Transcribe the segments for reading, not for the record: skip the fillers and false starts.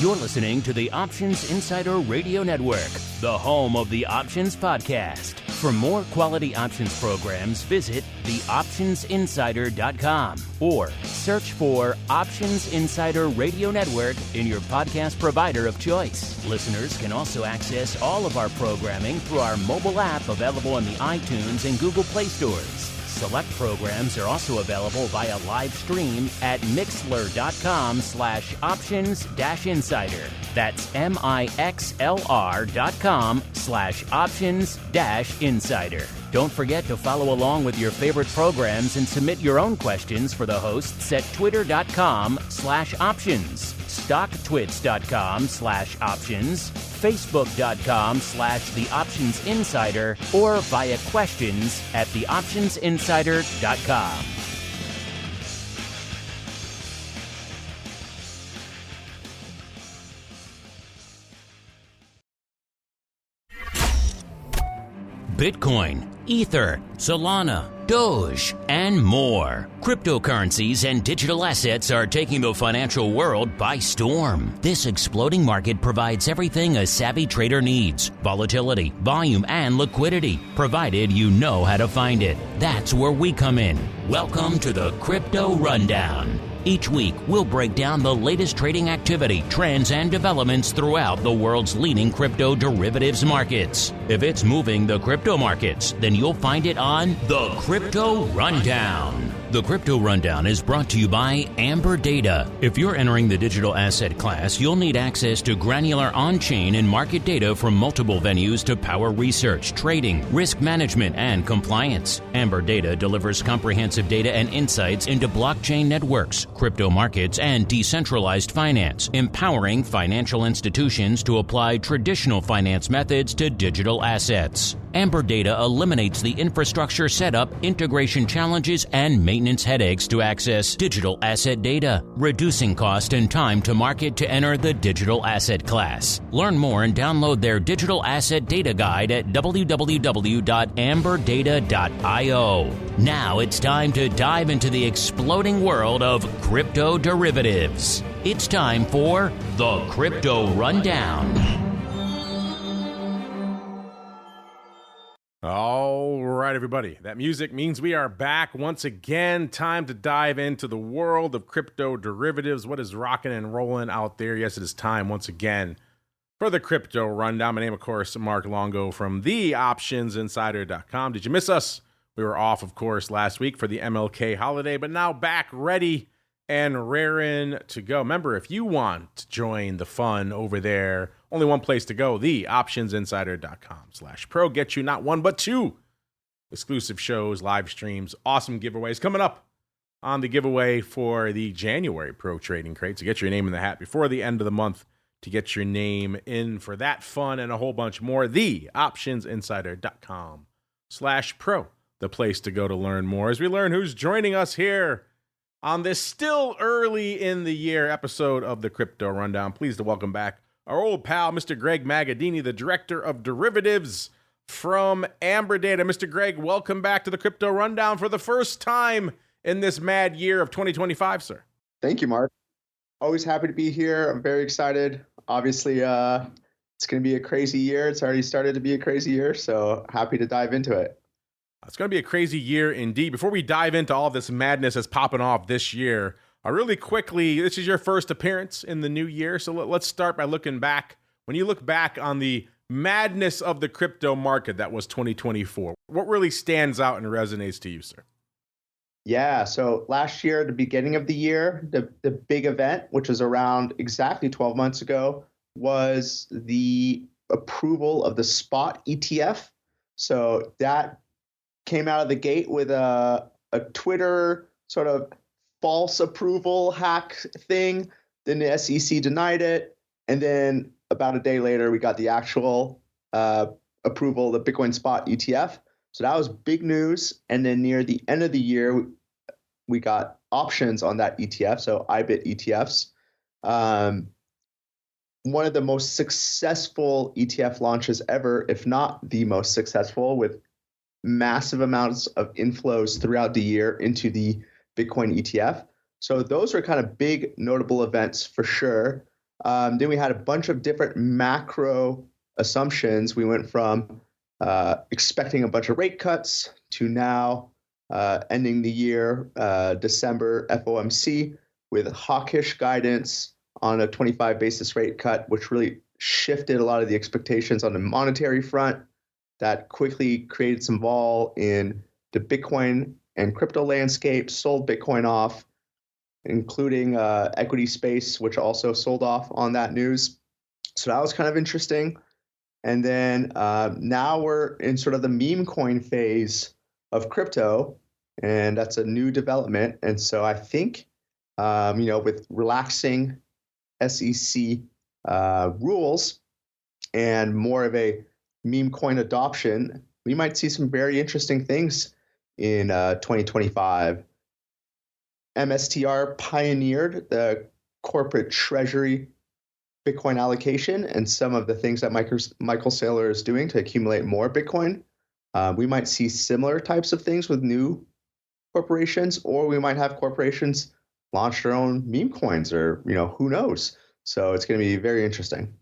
You're listening to the Options Insider Radio Network, the home of the Options Podcast. For more quality options programs, visit theoptionsinsider.com or search for Options Insider Radio Network in your podcast provider of choice. Listeners can also access all of our programming through our mobile app available in the iTunes and Google Play stores. Select programs are also available via live stream at mixlr.com/options-insider. That's mixlr.com/options-insider. Don't forget to follow along with your favorite programs and submit your own questions for the hosts at twitter.com/options, stocktwits.com/options, facebook.com/theoptionsinsider, or via questions at theoptionsinsider.com. Bitcoin, Ether, Solana, Doge, and more. Cryptocurrencies and digital assets are taking the financial world by storm. This exploding market provides everything a savvy trader needs: volatility, volume, and liquidity, provided you know how to find it. That's where we come in. Welcome to the Crypto Rundown. Each week, we'll break down the latest trading activity, trends, and developments throughout the world's leading crypto derivatives markets. If it's moving the crypto markets, then you'll find it on the Crypto Rundown. The Crypto Rundown is brought to you by Amberdata. If you're entering the digital asset class, you'll need access to granular on-chain and market data from multiple venues to power research, trading, risk management, and compliance. Amberdata delivers comprehensive data and insights into blockchain networks, crypto markets, and decentralized finance, empowering financial institutions to apply traditional finance methods to digital assets. Amberdata eliminates the infrastructure setup, integration challenges, and maintenance headaches to access digital asset data, reducing cost and time to market to enter the digital asset class. Learn more and download their digital asset data guide at www.amberdata.io. Now it's time to dive into the exploding world of crypto derivatives. It's time for the Crypto Rundown. All right, everybody. That music means we are back once again. Time to dive into the world of crypto derivatives. What is rocking and rolling out there? Yes, it is time once again for the Crypto Rundown. My name, of course, Mark Longo from theoptionsinsider.com. Did you miss us? We were off, of course, last week for the MLK holiday, but now back ready and raring to go. Remember, if you want to join the fun over there, only one place to go, theoptionsinsider.com/pro. Get you not one, but two exclusive shows, live streams, awesome giveaways coming up on the giveaway for the January Pro Trading Crate. So get your name in the hat before the end of the month to get your name in for that fun and a whole bunch more. Theoptionsinsider.com/pro, the place to go to learn more as we learn who's joining us here on this still early in the year episode of the Crypto Rundown. Pleased to welcome back our old pal, Mr. Greg Magadini, the Director of Derivatives from Amberdata. Mr. Greg, welcome back to the Crypto Rundown for the first time in this mad year of 2025, sir. Thank you, Mark. Always happy to be here. I'm very excited. Obviously, it's going to be a crazy year. It's already started to be a crazy year, so happy to dive into it. It's going to be a crazy year indeed. Before we dive into all this madness that's popping off this year, really quickly, this is your first appearance in the new year, so let's start by looking back. When you look back on the madness of the crypto market that was 2024, what really stands out and resonates to you, sir? Yeah, so last year, the beginning of the year, the big event, which was around exactly 12 months ago, was the approval of the spot ETF. So that came out of the gate with a Twitter sort of false approval hack thing. Then the SEC denied it. And then about a day later, we got the actual approval of the Bitcoin spot ETF. So that was big news. And then near the end of the year, we got options on that ETF, so IBIT ETFs. One of the most successful ETF launches ever, if not the most successful, with massive amounts of inflows throughout the year into the Bitcoin ETF. So those are kind of big notable events for sure. Then we had a bunch of different macro assumptions. We went from expecting a bunch of rate cuts to now ending the year, December FOMC, with hawkish guidance on a 25 basis rate cut, which really shifted a lot of the expectations on the monetary front. That quickly created some vol in the Bitcoin and crypto landscape, sold Bitcoin off, including equity space, which also sold off on that news. So that was kind of interesting. And then now we're in sort of the meme coin phase of crypto, and that's a new development. And so I think, with relaxing SEC rules and more of a meme coin adoption, we might see some very interesting things in 2025. MSTR pioneered the corporate treasury Bitcoin allocation and some of the things that Michael Saylor is doing to accumulate more Bitcoin. We might see similar types of things with new corporations, or we might have corporations launch their own meme coins, or who knows. So it's going to be very interesting.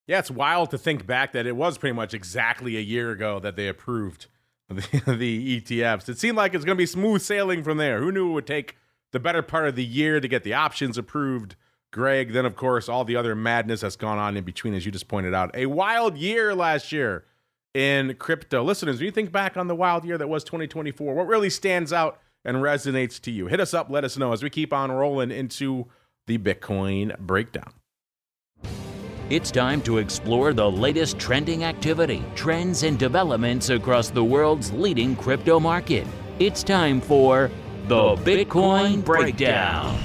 Yeah, it's wild to think back that it was pretty much exactly a year ago that they approved the ETFs. It seemed like it's going to be smooth sailing from there. Who knew it would take the better part of the year to get the options approved, Greg? Then, of course, all the other madness that's gone on in between, as you just pointed out. A wild year last year in crypto. Listeners, when you think back on the wild year that was 2024, what really stands out and resonates to you? Hit us up, let us know as we keep on rolling into the Bitcoin breakdown. It's time to explore the latest trending activity, trends, and developments across the world's leading crypto market. It's time for the Bitcoin Breakdown.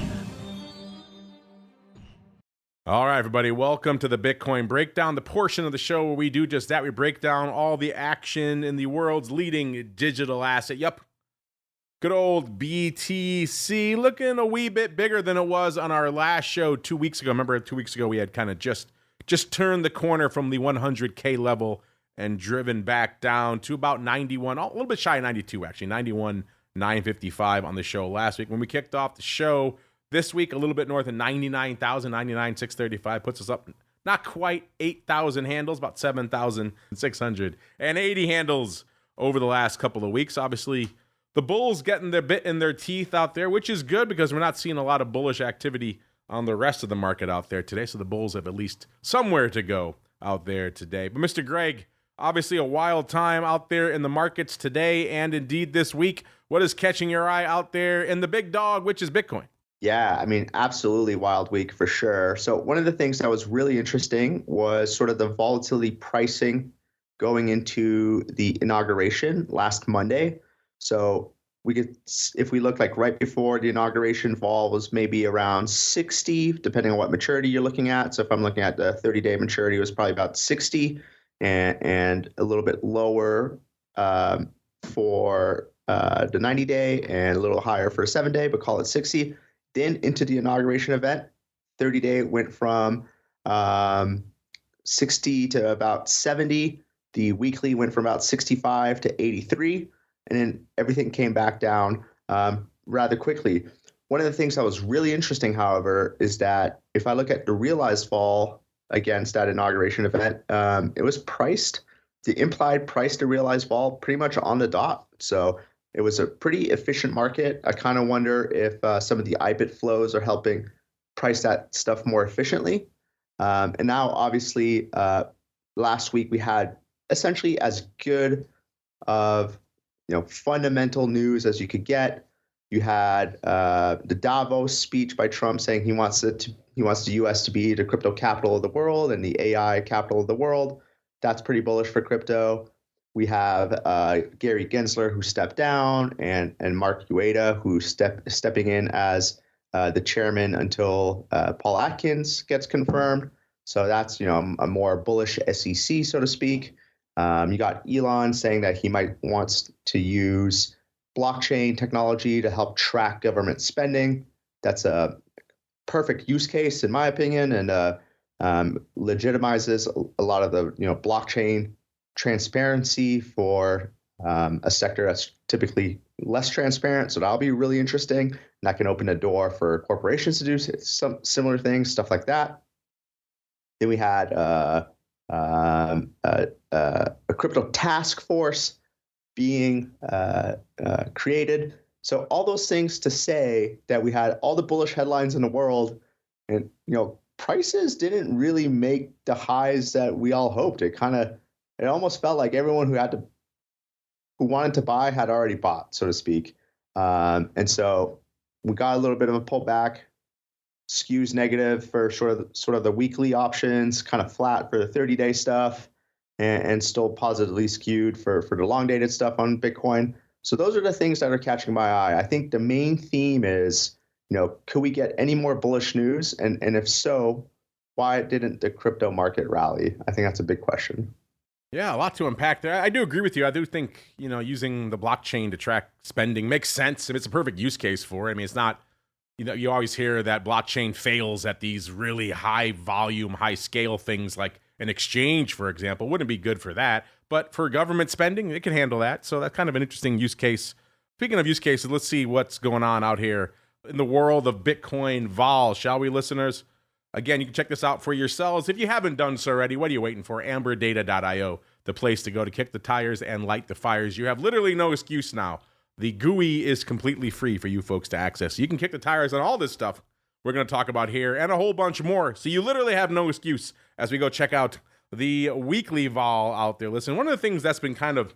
All right, everybody, welcome to the Bitcoin Breakdown, the portion of the show where we do just that. We break down all the action in the world's leading digital asset. Yep, good old BTC, looking a wee bit bigger than it was on our last show 2 weeks ago. Remember, 2 weeks ago we had kind of just turned the corner from the 100K level and driven back down to about 91, a little bit shy of 92, actually, 91,955 on the show last week. When we kicked off the show this week, a little bit north of 99,000, 99,635, puts us up not quite 8,000 handles, about 7,680 handles over the last couple of weeks. Obviously, the bulls getting their bit in their teeth out there, which is good because we're not seeing a lot of bullish activity on the rest of the market out there today. So the bulls have at least somewhere to go out there today. But Mr. Greg, obviously a wild time out there in the markets today and indeed this week. What is catching your eye out there in the big dog, which is Bitcoin? Yeah, I mean, absolutely wild week for sure. So one of the things that was really interesting was sort of the volatility pricing going into the inauguration last Monday. So we could, if we look like right before the inauguration, vol was maybe around 60, depending on what maturity you're looking at. So if I'm looking at the 30-day maturity, it was probably about 60, and a little bit lower for the 90-day and a little higher for a 7-day, but call it 60. Then into the inauguration event, 30-day went from 60 to about 70. The weekly went from about 65 to 83. And then everything came back down rather quickly. One of the things that was really interesting, however, is that if I look at the realized vol against that inauguration event, it was priced, the implied price to realized vol pretty much on the dot. So it was a pretty efficient market. I kind of wonder if some of the IBIT flows are helping price that stuff more efficiently. And now, obviously, last week we had essentially as good of fundamental news as you could get. You had the Davos speech by Trump saying he wants the U.S. to be the crypto capital of the world and the AI capital of the world. That's pretty bullish for crypto. We have Gary Gensler, who stepped down, and Mark Ueda, who stepping in as the chairman until Paul Atkins gets confirmed. So that's a more bullish SEC, so to speak. You got Elon saying that he might wants to use blockchain technology to help track government spending. That's a perfect use case, in my opinion, and legitimizes a lot of the blockchain transparency for a sector that's typically less transparent. So that'll be really interesting, and that can open a door for corporations to do some similar things, stuff like that. Then we had a crypto task force being created. So all those things to say that we had all the bullish headlines in the world, and prices didn't really make the highs that we all hoped. It almost felt like everyone who wanted to buy had already bought, so to speak. And so we got a little bit of a pullback. Skews negative for sort of the weekly options, kind of flat for the 30-day stuff, and still positively skewed for the long-dated stuff on Bitcoin. So those are the things that are catching my eye. I think the main theme is, could we get any more bullish news? And if so, why didn't the crypto market rally? I think that's a big question. Yeah, a lot to unpack there. I do agree with you. I do think, using the blockchain to track spending makes sense. It's a perfect use case for it. I mean, it's not, you always hear that blockchain fails at these really high volume, high scale things like an exchange, for example. Wouldn't be good for that. But for government spending, it can handle that. So that's kind of an interesting use case. Speaking of use cases, let's see what's going on out here in the world of Bitcoin vol, shall we, listeners? Again, you can check this out for yourselves. If you haven't done so already, what are you waiting for? Amberdata.io, the place to go to kick the tires and light the fires. You have literally no excuse now. The GUI is completely free for you folks to access. You can kick the tires on all this stuff we're going to talk about here and a whole bunch more. So you literally have no excuse as we go check out the weekly vol out there. Listen, one of the things that's been kind of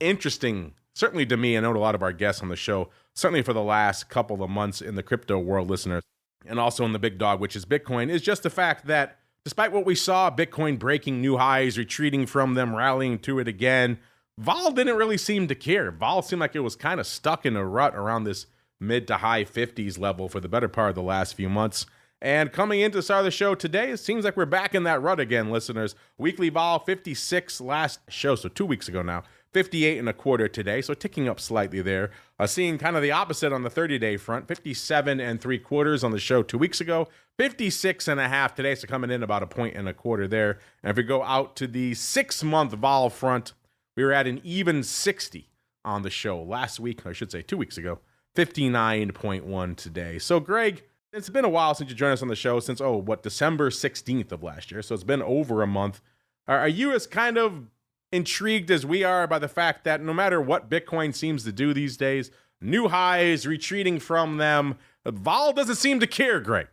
interesting, certainly to me, I know to a lot of our guests on the show, certainly for the last couple of months in the crypto world, listeners, and also in the big dog, which is Bitcoin, is just the fact that despite what we saw, Bitcoin breaking new highs, retreating from them, rallying to it again, vol didn't really seem to care. Vol seemed like it was kind of stuck in a rut around this mid to high 50s level for the better part of the last few months. And coming into the start of the show today, it seems like we're back in that rut again, listeners. Weekly vol, 56 last show, so 2 weeks ago now. 58 and a quarter today, so ticking up slightly there. Seeing kind of the opposite on the 30-day front, 57 and 3/4 on the show 2 weeks ago, 56 and a half today, so coming in about 1.25 there. And if we go out to the 6-month vol front, we were at an even 60 on the show last week, I should say 2 weeks ago, 59.1 today. So Greg, it's been a while since you joined us on the show, since, December 16th of last year, so it's been over a month. Are you as kind of intrigued as we are by the fact that no matter what Bitcoin seems to do these days, new highs, retreating from them, vol doesn't seem to care, Greg?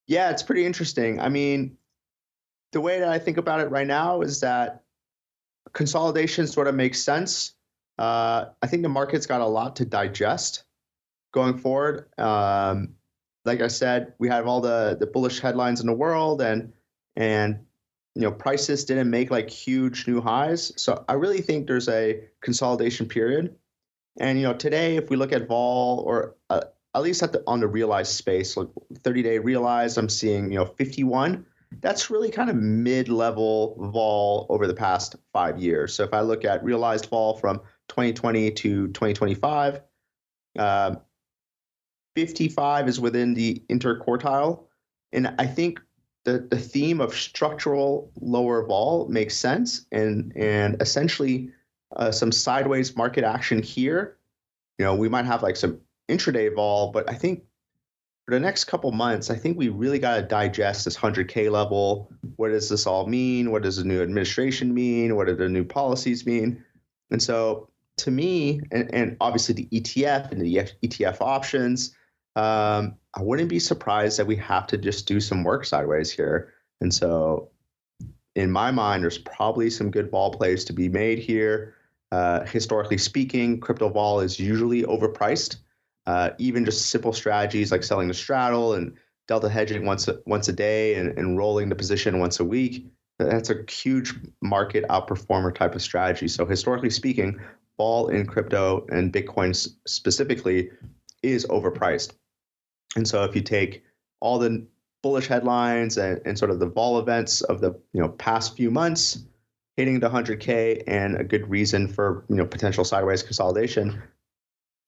Yeah, it's pretty interesting. I mean, the way that I think about it right now is that consolidation sort of makes sense. I think the market's got a lot to digest going forward. Like I said, we have all the bullish headlines in the world, and prices didn't make like huge new highs. So I really think there's a consolidation period. And today, if we look at vol, or at least on the realized space, like 30-day realized, I'm seeing 51. That's really kind of mid-level vol over the past 5 years. So if I look at realized vol from 2020 to 2025, 55 is within the interquartile. And I think the theme of structural lower vol makes sense, and essentially some sideways market action here. We might have like some intraday vol, but I think for the next couple months, I think we really got to digest this 100K level. What does this all mean? What does the new administration mean? What do the new policies mean? And so to me, and obviously the ETF and the ETF options, I wouldn't be surprised that we have to just do some work sideways here. And so in my mind, there's probably some good vol plays to be made here. Historically speaking, crypto vol is usually overpriced. Even just simple strategies like selling the straddle and delta hedging once a day and rolling the position once a week, that's a huge market outperformer type of strategy. So historically speaking, vol in crypto and Bitcoin specifically is overpriced. And so if you take all the bullish headlines and sort of the vol events of the past few months, hitting the 100K and a good reason for potential sideways consolidation,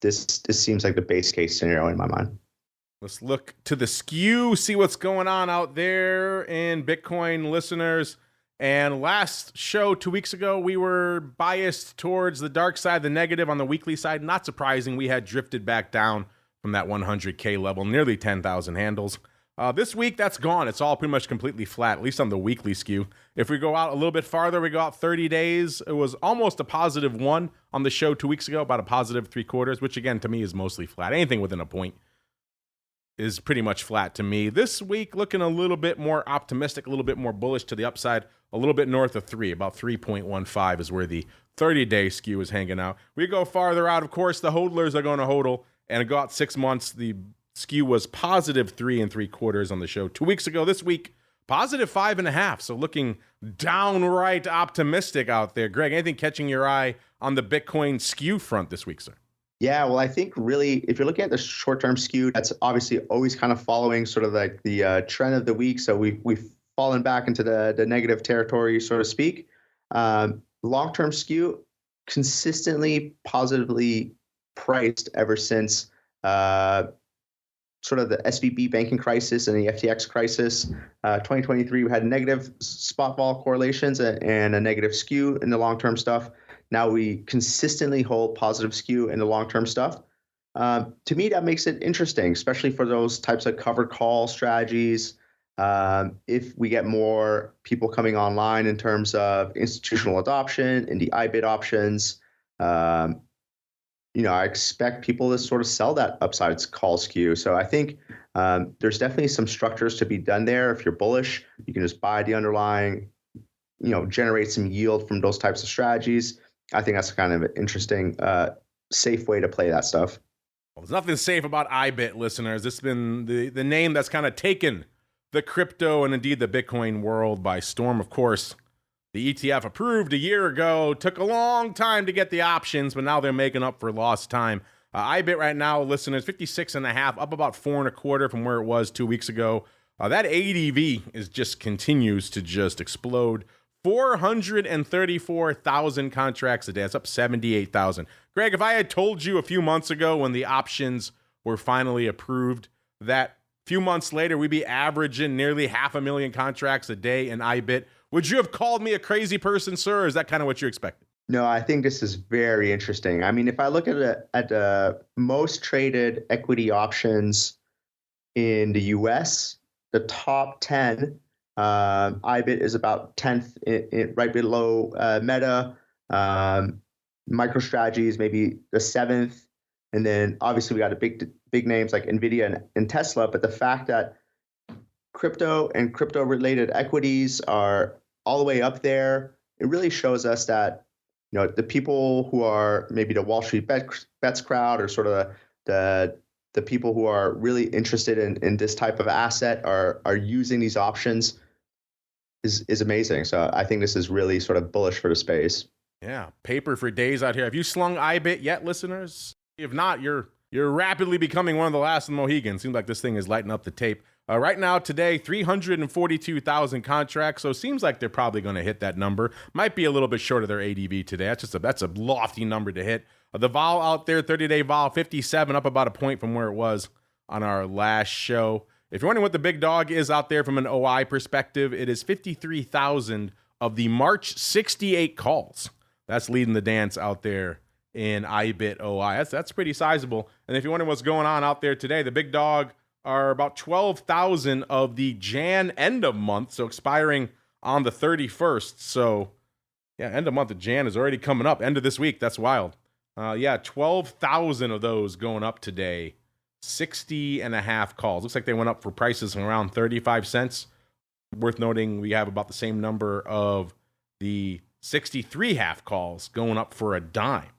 this seems like the base case scenario in my mind. Let's look to the skew, see what's going on out there in Bitcoin, listeners. And last show 2 weeks ago, we were biased towards the dark side, the negative on the weekly side. Not surprising, we had drifted back down from that 100K level, nearly 10,000 handles. This week, that's gone. It's all pretty much completely flat, at least on the weekly skew. If we go out a little bit farther, we go out 30 days. It was almost a +1 on the show 2 weeks ago, about a +3/4, which again, to me, is mostly flat. Anything within a point is pretty much flat to me. This week, looking a little bit more optimistic, a little bit more bullish to the upside, a little bit north of 3, about 3.15 is where the 30-day skew is hanging out. We go farther out, of course, the hodlers are going to hodl, and go out 6 months, the skew was +3.75 on the show 2 weeks ago. This week, +5.5. So looking downright optimistic out there. Greg, anything catching your eye on the Bitcoin skew front this week, sir? Yeah, well, I think really, if you're looking at the short-term skew, that's obviously always kind of following sort of like the trend of the week. So we've fallen back into the negative territory, so to speak. Long-term skew, consistently positively priced ever since sort of the SVB banking crisis and the FTX crisis. 2023, we had negative spot vol correlations and a negative skew in the long-term stuff. Now we consistently hold positive skew in the long-term stuff. To me, that makes it interesting, especially for those types of covered call strategies. If we get more people coming online in terms of institutional adoption in the IBIT options, I expect people to sort of sell that upside call skew. So I think there's definitely some structures to be done there. If you're bullish, you can just buy the underlying, generate some yield from those types of strategies. I think that's kind of an interesting, safe way to play that stuff. Well, there's nothing safe about IBIT, listeners. This has been the name that's kind of taken the crypto and indeed the Bitcoin world by storm. Of course, the ETF approved a year ago, took a long time to get the options, but now they're making up for lost time. IBIT right now, listeners, 56.5, up about 4.25 from where it was 2 weeks ago. That ADV continues to just explode. 434,000 contracts a day. That's up 78,000. Greg, if I had told you a few months ago when the options were finally approved that a few months later we'd be averaging nearly 500,000 contracts a day in IBIT, would you have called me a crazy person, sir, or is that kind of what you expected? No, I think this is very interesting. I mean, if I look at the most traded equity options in the US, the top 10, IBIT is about 10th, right below Meta. MicroStrategy is maybe the 7th. And then obviously we got the big names like NVIDIA and Tesla. But the fact that crypto and crypto-related equities are all the way up there, it really shows us that the people who are maybe the Wall Street bets crowd or sort of the people who are really interested in this type of asset are using these options is amazing. So I think this is really sort of bullish for the space. Yeah, paper for days out here. Have you slung IBIT yet, listeners? If not, you're rapidly becoming one of the last of the Mohegans. Seems like this thing is lighting up the tape. Right now, today, 342,000 contracts. So it seems like they're probably going to hit that number. Might be a little bit short of their ADV today. That's a lofty number to hit. The vol out there, 30-day vol, 57, up about a point from where it was on our last show. If you're wondering what the big dog is out there from an OI perspective, it is 53,000 of the March 68 calls. That's leading the dance out there in IBIT OI. That's pretty sizable. And if you're wondering what's going on out there today, the big dog are about 12,000 of the Jan end of month, so expiring on the 31st. So, yeah, end of month of Jan is already coming up. End of this week. That's wild. 12,000 of those going up today. 60.5 calls. Looks like they went up for prices around 35 cents. Worth noting, we have about the same number of the 63 half calls going up for a dime.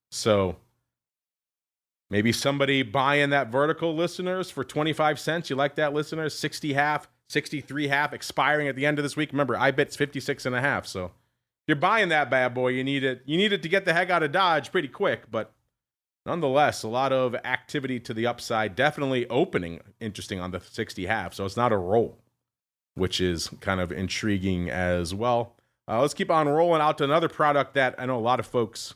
So maybe somebody buying that vertical, listeners, for 25 cents. You like that, listeners? 60 half, 63 half, expiring at the end of this week. Remember, IBIT's 56.5. So if you're buying that bad boy, you need it to get the heck out of Dodge pretty quick. But nonetheless, a lot of activity to the upside. Definitely opening interesting on the 60 half. So it's not a roll, which is kind of intriguing as well. Let's keep on rolling out to another product that I know a lot of folks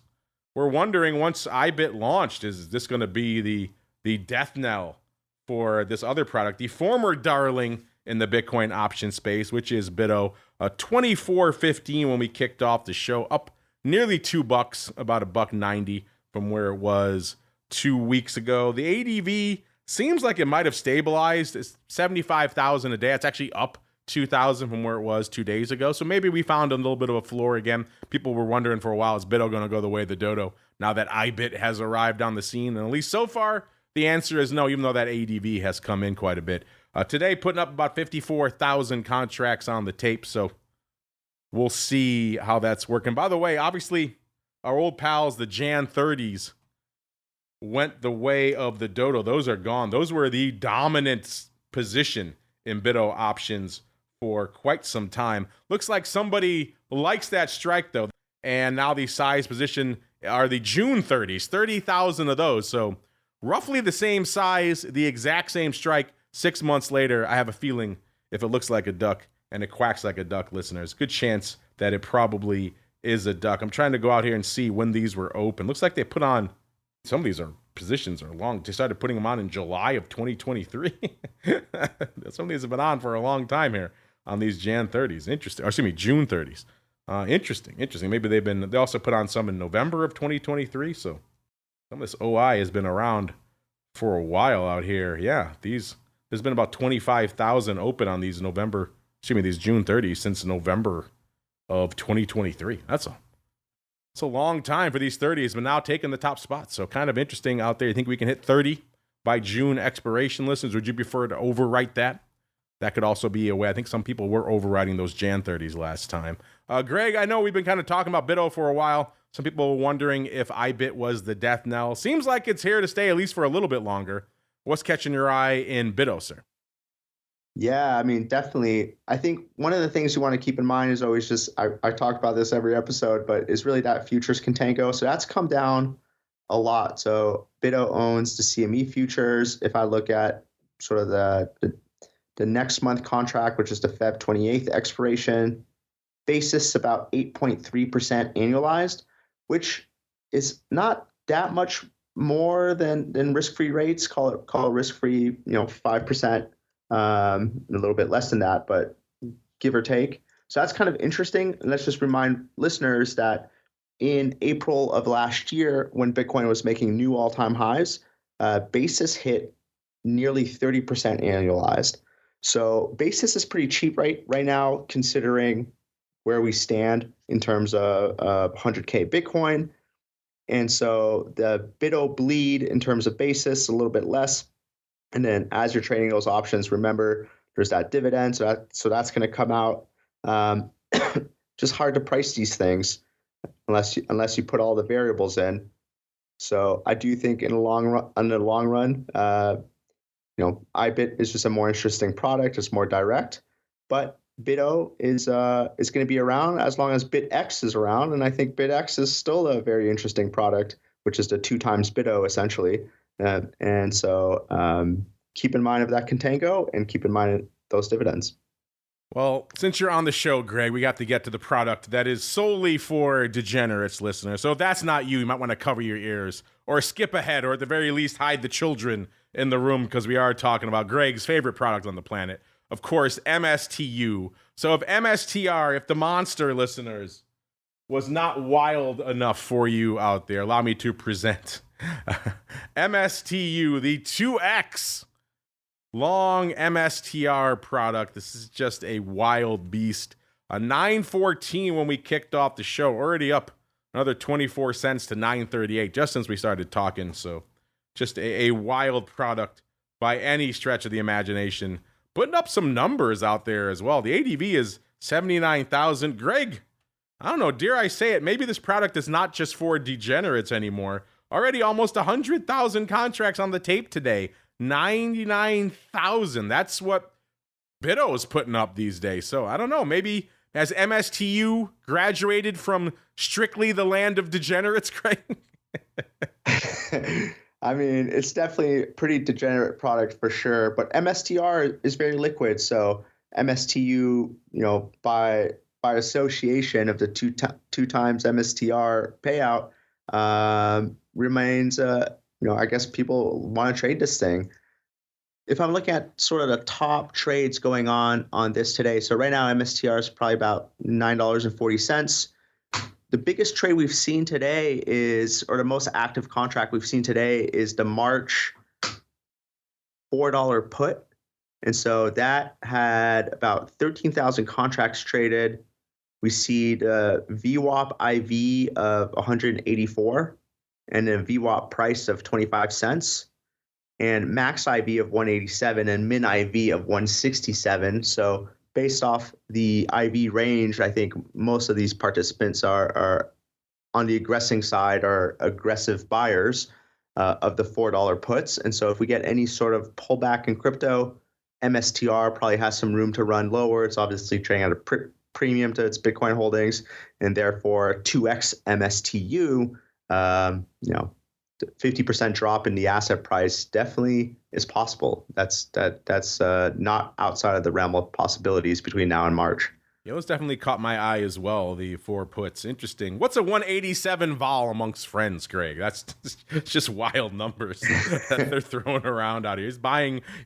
were wondering once IBIT launched, is this going to be the death knell for this other product, the former darling in the Bitcoin option space, which is BITO, $24.15 when we kicked off the show, up nearly $2, about $1.90 from where it was 2 weeks ago. The ADV seems like it might have stabilized. It's 75,000 a day. It's actually up 2,000 from where it was 2 days ago. So maybe we found a little bit of a floor again. People were wondering for a while, is BITO going to go the way of the dodo now that IBIT has arrived on the scene? And at least so far, the answer is no, even though that ADV has come in quite a bit. Today, putting up about 54,000 contracts on the tape. So we'll see how that's working. By the way, obviously, our old pals, the Jan 30s, went the way of the dodo. Those are gone. Those were the dominant position in BITO options for quite some time. Looks like somebody likes that strike, though. And now the size position are the June 30s, 30,000 of those. So roughly the same size, the exact same strike. 6 months later, I have a feeling if it looks like a duck and it quacks like a duck, listeners, good chance that it probably is a duck. I'm trying to go out here and see when these were open. Looks like they put on, some of these are positions are long. They started putting them on in July of 2023. Some of these have been on for a long time here on these Jan 30s. Interesting. Or excuse me, June 30s. Interesting. Maybe they also put on some in November of 2023. So some of this OI has been around for a while out here. Yeah, there's been about 25,000 open on these these June 30s since November of 2023. That's a long time for these 30s, but now taking the top spot. So kind of interesting out there. You think we can hit 30 by June expiration, listeners? Would you prefer to overwrite that? That could also be a way. I think some people were overwriting those Jan 30s last time. Greg, I know we've been kind of talking about BITO for a while. Some people were wondering if IBIT was the death knell. Seems like it's here to stay at least for a little bit longer. What's catching your eye in BITO, sir? Yeah, I mean, definitely. I think one of the things you want to keep in mind is always just, I talk about this every episode, but is really that futures contango. So that's come down a lot. So BITO owns the CME futures. If I look at sort of the next month contract, which is the Feb 28th expiration, basis about 8.3% annualized, which is not that much more than risk-free rates. Call it risk-free, 5%, a little bit less than that, but give or take. So that's kind of interesting. And let's just remind listeners that in April of last year, when Bitcoin was making new all-time highs, basis hit nearly 30% annualized. So basis is pretty cheap right now, considering where we stand in terms of 100K Bitcoin. And so the BITO bleed in terms of basis, a little bit less. And then as you're trading those options, remember there's that dividend. So that's going to come out. Just hard to price these things unless you put all the variables in. So I do think in the long run, IBIT is just a more interesting product. It's more direct, but BITO is going to be around as long as BitX is around, and I think BitX is still a very interesting product, which is the 2 times BITO essentially. And so keep in mind of that contango and keep in mind those dividends. Well, since you're on the show, Greg, we got to get to the product that is solely for degenerates, listeners. So if that's not you, you might want to cover your ears or skip ahead, or at the very least hide the children in the room, because we are talking about Greg's favorite product on the planet. Of course, MSTU. So if MSTR, if the monster, listeners, was not wild enough for you out there, allow me to present MSTU, the 2X long MSTR product. This is just a wild beast. A 914 when we kicked off the show, already up another 24 cents to 938 just since we started talking. So just a wild product by any stretch of the imagination. Putting up some numbers out there as well. The ADV is 79,000. Greg, I don't know, dare I say it, maybe this product is not just for degenerates anymore. Already almost 100,000 contracts on the tape today. 99,000. That's what BITO is putting up these days. So I don't know, maybe has MSTU graduated from strictly the land of degenerates, Greg? I mean, it's definitely a pretty degenerate product for sure, but MSTR is very liquid. So MSTU, by association of the two times MSTR payout, remains, I guess people want to trade this thing. If I'm looking at sort of the top trades going on this today, so right now MSTR is probably about $9.40. The biggest trade we've seen today the most active contract we've seen today is the March $4 put. And so that had about 13,000 contracts traded. We see the VWAP IV of 184 and a VWAP price of 25 cents and max IV of 187 and min IV of 167. So based off the IV range, I think most of these participants are on the aggressing side, are aggressive buyers of the $4 puts. And so if we get any sort of pullback in crypto, MSTR probably has some room to run lower. It's obviously trading at a premium to its Bitcoin holdings, and therefore 2x MSTU, 50% drop in the asset price definitely is possible. That's not outside of the realm of possibilities between now and March. Yeah, those definitely caught my eye as well, the 4 puts. Interesting. What's a 187 vol amongst friends, Greg? That's just wild numbers that they're throwing around out here. He's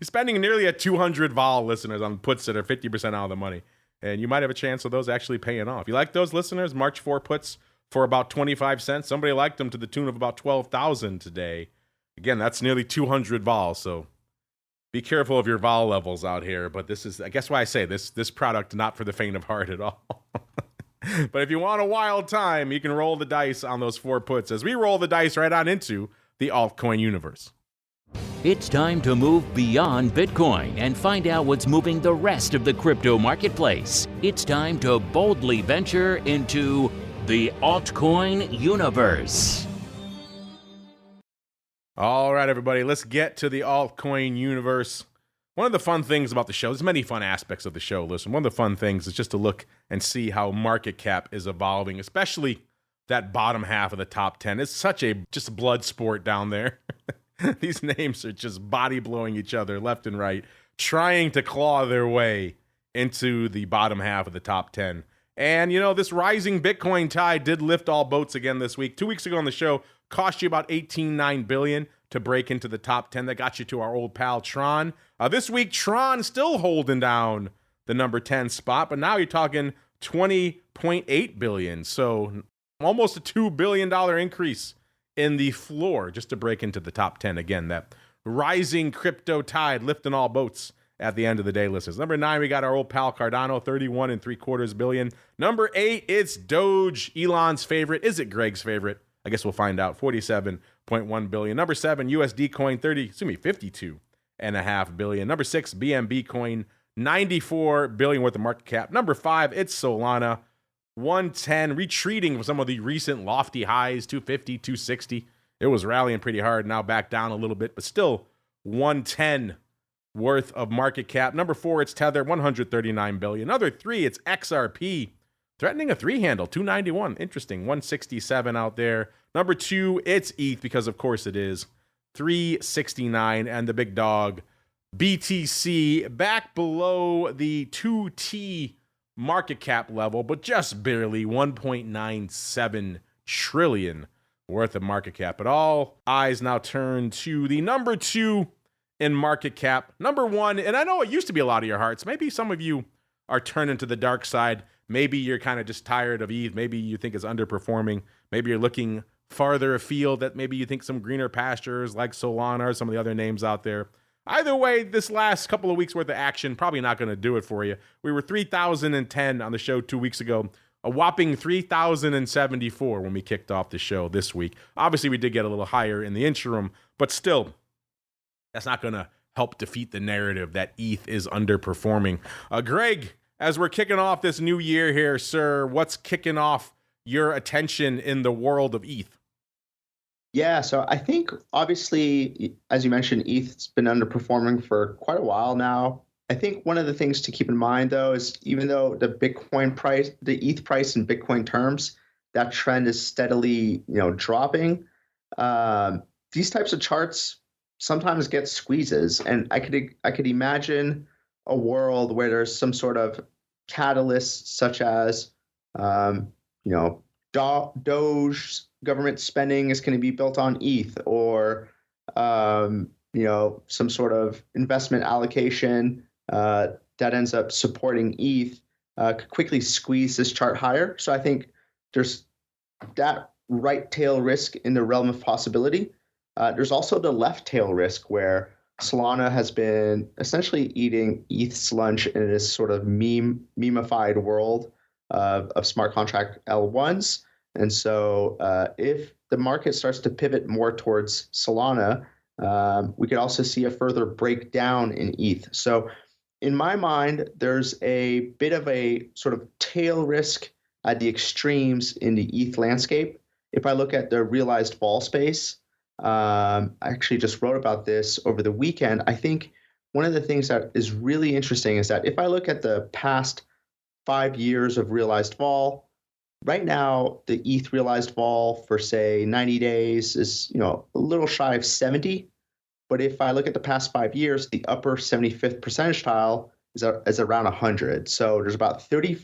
spending nearly a 200 vol, listeners, on puts that are 50% out of the money. And you might have a chance of those actually paying off. You like those, listeners? March 4 puts for about 25 cents. Somebody liked them to the tune of about 12,000 today. Again, that's nearly 200 vol, so be careful of your vol levels out here. But this is, I guess why I say this product, not for the faint of heart at all. But if you want a wild time, you can roll the dice on those 4 puts as we roll the dice right on into the altcoin universe. It's time to move beyond Bitcoin and find out what's moving the rest of the crypto marketplace. It's time to boldly venture into the altcoin universe. All right, everybody, let's get to the altcoin universe. One of the fun things about the show, there's many fun aspects of the show, listen. One of the fun things is just to look and see how market cap is evolving, especially that bottom half of the top 10. It's such a just blood sport down there. These names are just body-blowing each other left and right, trying to claw their way into the bottom half of the top 10. And, this rising Bitcoin tide did lift all boats again this week. 2 weeks ago on the show, cost you about $18.9 billion to break into the top 10. That got you to our old pal Tron. This week, Tron still holding down the number 10 spot, but now you're talking $20.8 billion. So almost a $2 billion increase in the floor just to break into the top 10. Again, that rising crypto tide lifting all boats at the end of the day, listeners. Number 9, we got our old pal Cardano, $31.75 billion. Number 8, it's Doge, Elon's favorite. Is it Greg's favorite? I guess we'll find out. $47.1 billion. Number 7, USD coin, $52.5 billion. Number 6, BNB coin, $94 billion worth of market cap. Number 5, it's Solana, 110, retreating from some of the recent lofty highs, 250, 260. It was rallying pretty hard, now back down a little bit, but still 110 worth of market cap. Number 4, it's Tether, $139 billion. Number 3, it's XRP, threatening a 3 handle, 291. Interesting, 167 out there. Number 2, it's ETH, because of course it is, 369. And the big dog, BTC, back below the 2T market cap level, but just barely, 1.97 trillion worth of market cap. But all eyes now turn to the number 2 in market cap. Number 1, and I know it used to be a lot of your hearts. Maybe some of you are turning to the dark side. Maybe you're kind of just tired of ETH. Maybe you think it's underperforming. Maybe you're looking farther afield, that maybe you think some greener pastures like Solana or some of the other names out there. Either way, this last couple of weeks worth of action, probably not going to do it for you. We were 3,010 on the show 2 weeks ago, a whopping 3,074 when we kicked off the show this week. Obviously, we did get a little higher in the interim, but still, that's not going to help defeat the narrative that ETH is underperforming. Greg, as we're kicking off this new year here, sir, what's kicking off your attention in the world of ETH? Yeah, so I think obviously, as you mentioned, ETH's been underperforming for quite a while now. I think one of the things to keep in mind, though, is even though the Bitcoin price, the ETH price in Bitcoin terms, that trend is steadily, dropping. These types of charts sometimes get squeezes, and I could imagine a world where there's some sort of catalyst, such as, Doge government spending is going to be built on ETH, or some sort of investment allocation that ends up supporting ETH could quickly squeeze this chart higher. So I think there's that right tail risk in the realm of possibility. There's also the left tail risk where Solana has been essentially eating ETH's lunch in this sort of memeified world of smart contract L1s. And so if the market starts to pivot more towards Solana, we could also see a further breakdown in ETH. So in my mind, there's a bit of a sort of tail risk at the extremes in the ETH landscape. If I look at the realized vol space, I actually just wrote about this over the weekend. I think one of the things that is really interesting is that if I look at the past 5 years of realized vol, right now the ETH realized vol for say 90 days is a little shy of 70. But if I look at the past 5 years, the upper 75th percentile is around 100. So there's about 30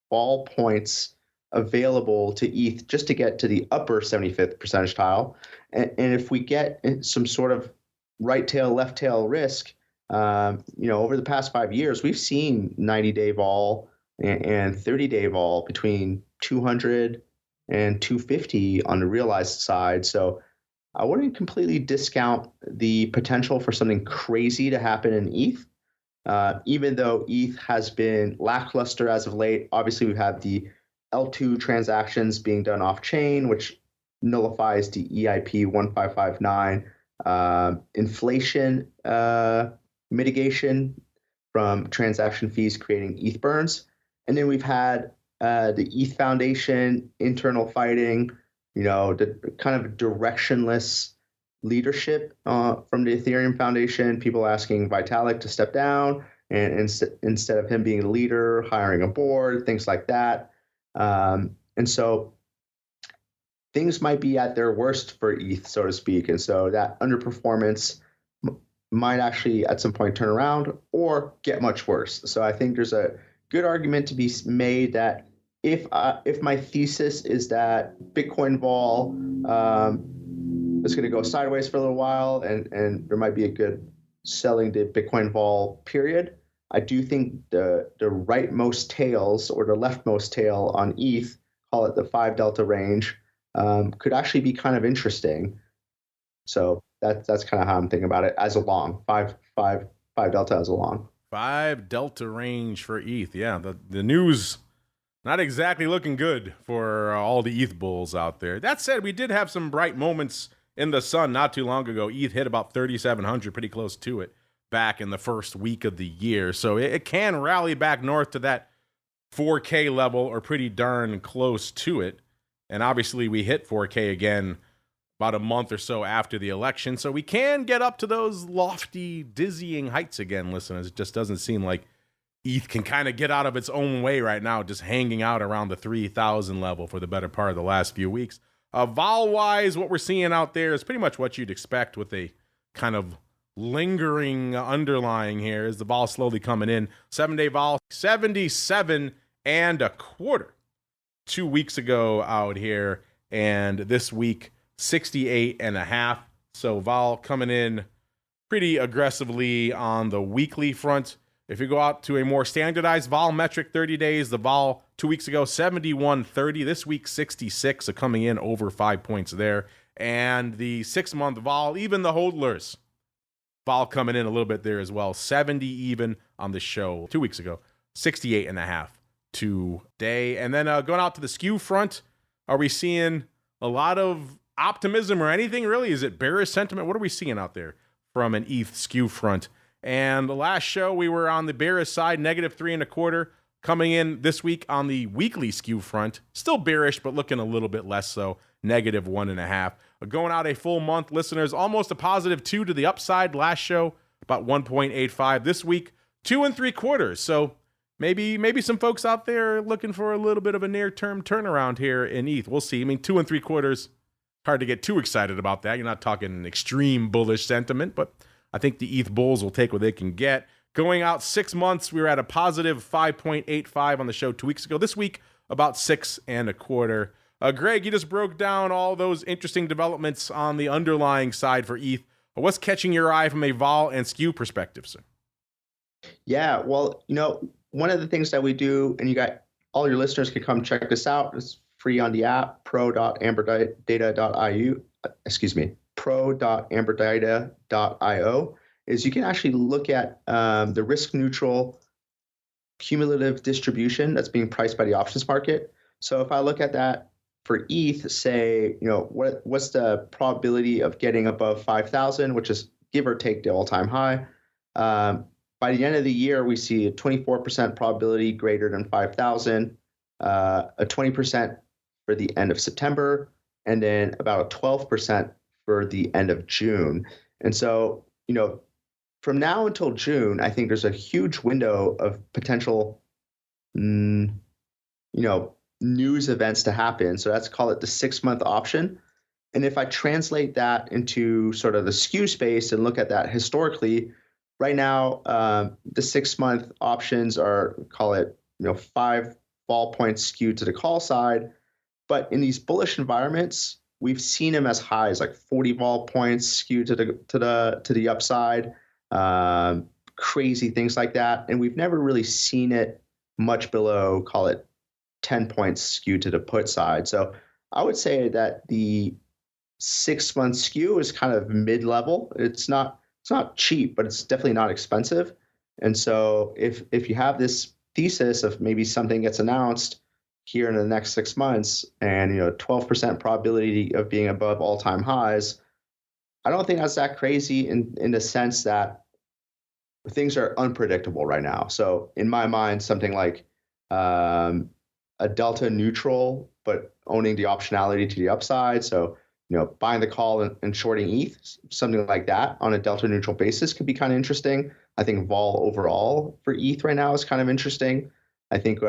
vol points available to ETH just to get to the upper 75th percentile. And if we get some sort of right tail, left tail risk, over the past 5 years, we've seen 90-day vol and 30-day vol between 200 and 250 on the realized side. So I wouldn't completely discount the potential for something crazy to happen in ETH, even though ETH has been lackluster as of late. Obviously, we have the L2 transactions being done off-chain, which nullifies the EIP 1559 inflation mitigation from transaction fees creating ETH burns. And then we've had the ETH Foundation internal fighting, the kind of directionless leadership from the Ethereum Foundation, people asking Vitalik to step down and instead of him being the leader, hiring a board, things like that. And so things might be at their worst for ETH, so to speak. And so that underperformance might actually at some point turn around or get much worse. So I think there's a good argument to be made that if my thesis is that Bitcoin vol is going to go sideways for a little while and there might be a good selling the Bitcoin vol period, I do think the rightmost tails or the leftmost tail on ETH, call it the 5 delta range, could actually be kind of interesting. So that's kind of how I'm thinking about it as a long, 5 delta as a long. 5 delta range for ETH. Yeah, the news not exactly looking good for all the ETH bulls out there. That said, we did have some bright moments in the sun not too long ago. ETH hit about 3,700, pretty close to it, back in the first week of the year. So it can rally back north to that 4K level or pretty darn close to it. And obviously we hit 4K again about a month or so after the election. So we can get up to those lofty, dizzying heights again, listeners. It just doesn't seem like ETH can kind of get out of its own way right now, just hanging out around the 3,000 level for the better part of the last few weeks. Vol-wise, what we're seeing out there is pretty much what you'd expect with a kind of lingering underlying here as the vol slowly coming in. 7-day vol, 77 and a quarter 2 weeks ago out here. And this week, 68 and a half. So vol coming in pretty aggressively on the weekly front. If you go out to a more standardized vol metric, 30 days, the vol 2 weeks ago, 71.30. This week, 66, so coming in over 5 points there. And the 6-month vol, even the hodlers, vol coming in a little bit there as well. 70 even on the show 2 weeks ago, 68 and a half today. And then going out to the skew front, are we seeing a lot of optimism or anything really? Is it bearish sentiment? What are we seeing out there from an ETH skew front? And the last show, we were on the bearish side, -3.25, coming in this week on the weekly skew front. Still bearish, but looking a little bit less so, -1.5. Going out a full month, listeners, almost a +2 to the upside. Last show, about 1.85. This week, 2.75. So maybe some folks out there looking for a little bit of a near-term turnaround here in ETH. We'll see. I mean, 2.75, hard to get too excited about that. You're not talking extreme bullish sentiment, but I think the ETH bulls will take what they can get. Going out 6 months, we were at a +5.85 on the show 2 weeks ago. This week, about 6.25. Greg, you just broke down all those interesting developments on the underlying side for ETH. What's catching your eye from a vol and skew perspective, sir? Yeah, well, one of the things that we do, and all your listeners can come check this out. It's free on the app, pro.amberdata.io. Pro.amberdata.io. is you can actually look at the risk neutral cumulative distribution that's being priced by the options market. So if I look at that for ETH, say, what's the probability of getting above 5,000, which is give or take the all-time high. By the end of the year, we see a 24% probability greater than 5,000, a 20% for the end of September, and then about a 12% for the end of June. And so, from now until June, I think there's a huge window of potential, news events to happen. So let's call it the 6-month option. And if I translate that into sort of the skew space and look at that historically, right now, the 6-month options are, call it, 5 vol points skewed to the call side. But in these bullish environments, we've seen them as high as like 40 vol points skewed to the upside, crazy things like that. And we've never really seen it much below, call it 10 points skewed to the put side. So I would say that the 6-month skew is kind of mid-level. It's not cheap, but it's definitely not expensive. And so if you have this thesis of maybe something gets announced here in the next 6 months and 12% probability of being above all-time highs, I don't think that's that crazy in the sense that things are unpredictable right now. So in my mind, something like a delta neutral, but owning the optionality to the upside. So buying the call and shorting ETH, something like that on a delta neutral basis could be kind of interesting. I think vol overall for ETH right now is kind of interesting. I think